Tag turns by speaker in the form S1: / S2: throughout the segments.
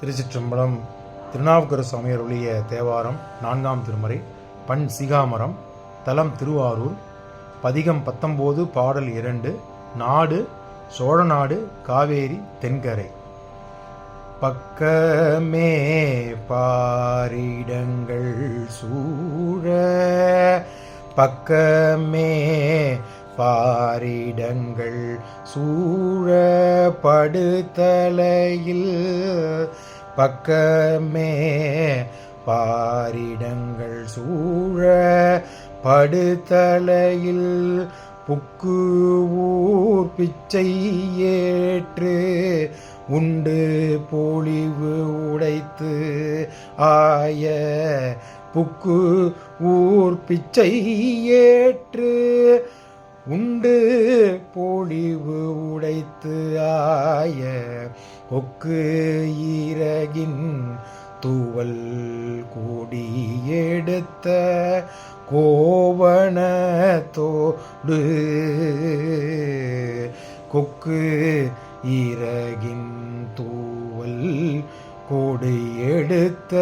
S1: திருச்சிற்றம்பலம். திருநாவுக்கர சுவாமி அருளிய தேவாரம் 4ஆம் திருமுறை. பண் சிகாமரம். தலம் திருவாரூர். பதிகம் 19. பாடல் 2. நாடு சோழநாடு காவேரி தென்கரை. பக்கமே பாரிடங்கள் சூழ, பக்கமே பாரிடங்கள் சூழ படுதலையில், பக்கமே பாரிடங்கள் சூழ படுதலையில், புக்கு ஊர் பிச்சை ஏற்று உண்டு பொழிவு உடைத்து ஆய, புக்கு ஊர் பிச்சை ஏற்று உண்டு பொழிவு உடைத்து ஆய, கொக்கு ஈரகின் தூவல் கூடி எடுத்த கோவணத்தோடு, கொக்கு ஈரகின் தூவல் கோடு எடுத்த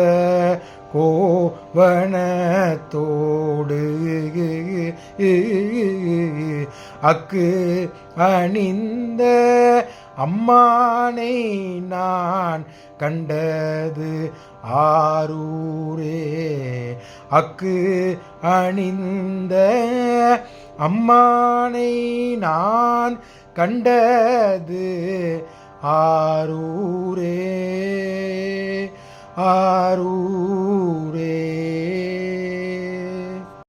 S1: கோவணத்தோடு, அக்கு அணிந்த அம்மானை நான் கண்டது ஆரூரே, அக்கு அணிந்த அம்மானை நான் கண்டது ஆரூரே, ஆரூரே.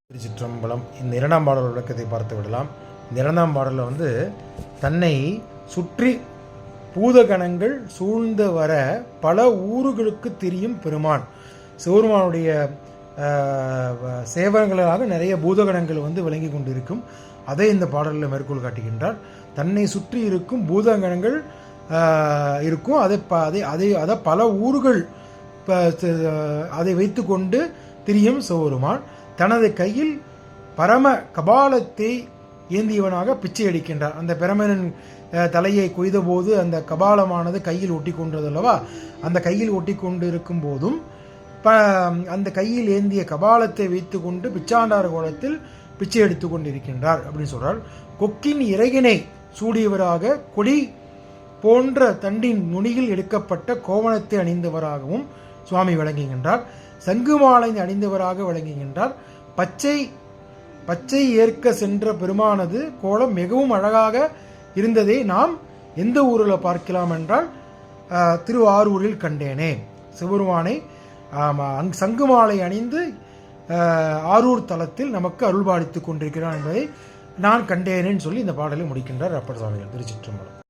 S1: திருச்சிற்றம்பலம். இந்த 2ஆம் பாடல் விளக்கத்தை பார்த்து விடலாம். இந்த 2ஆம் பாடலில் தன்னை சுற்றி பூதகணங்கள் சூழ்ந்து வர பல ஊர்களுக்கு திரியும் பெருமான் சிவபெருமானுடைய சேவகங்களாக நிறைய பூதகணங்கள் விளங்கி கொண்டிருக்கும். அதை இந்த பாடலில் மேற்கோள் காட்டுகின்றார். தன்னை சுற்றி இருக்கும் பூதகணங்கள் இருக்கும். அதை பல ஊர்கள் அதை வைத்து கொண்டு திரியும் சிவபெருமான் தனது கையில் பரம கபாலத்தை ஏந்தியவனாக பிச்சை அடிக்கின்றார். அந்த பிரமனின் தலையை கொய்த போது அந்த கபாலமானது கையில் ஒட்டி கொண்டது அல்லவா? அந்த கையில் ஒட்டி கொண்டு இருக்கும் போதும் அந்த கையில் ஏந்திய கபாலத்தை வைத்து கொண்டு பிச்சாண்டார கோலத்தில் பிச்சை எடுத்து கொண்டிருக்கின்றார் அப்படின்னு சொல்றார். கொக்கின் இறகினை சூடியவராக, கொடி போன்ற தண்டின் நுனியில் எடுக்கப்பட்ட கோவணத்தை அணிந்தவராகவும் சுவாமி விளங்குகின்றார். சங்குமாலை அணிந்தவராக விளங்குகின்றார். பச்சை ஏற்க சென்ற பெருமானது கோலம் மிகவும் அழகாக இருந்ததை நாம் எந்த ஊரில் பார்க்கலாம் என்றால் திருவாரூரில் கண்டேனே. சிவபெருமானை சங்குமாலை அணிந்து ஆரூர் தலத்தில் நமக்கு அருள்பாலித்துக் கொண்டிருக்கிறான் என்பதை நான் கண்டேனேன்னு சொல்லி இந்த பாடலை முடிக்கின்றார் அப்பர் சுவாமிகள். திருச்சிற்றம்பலம்.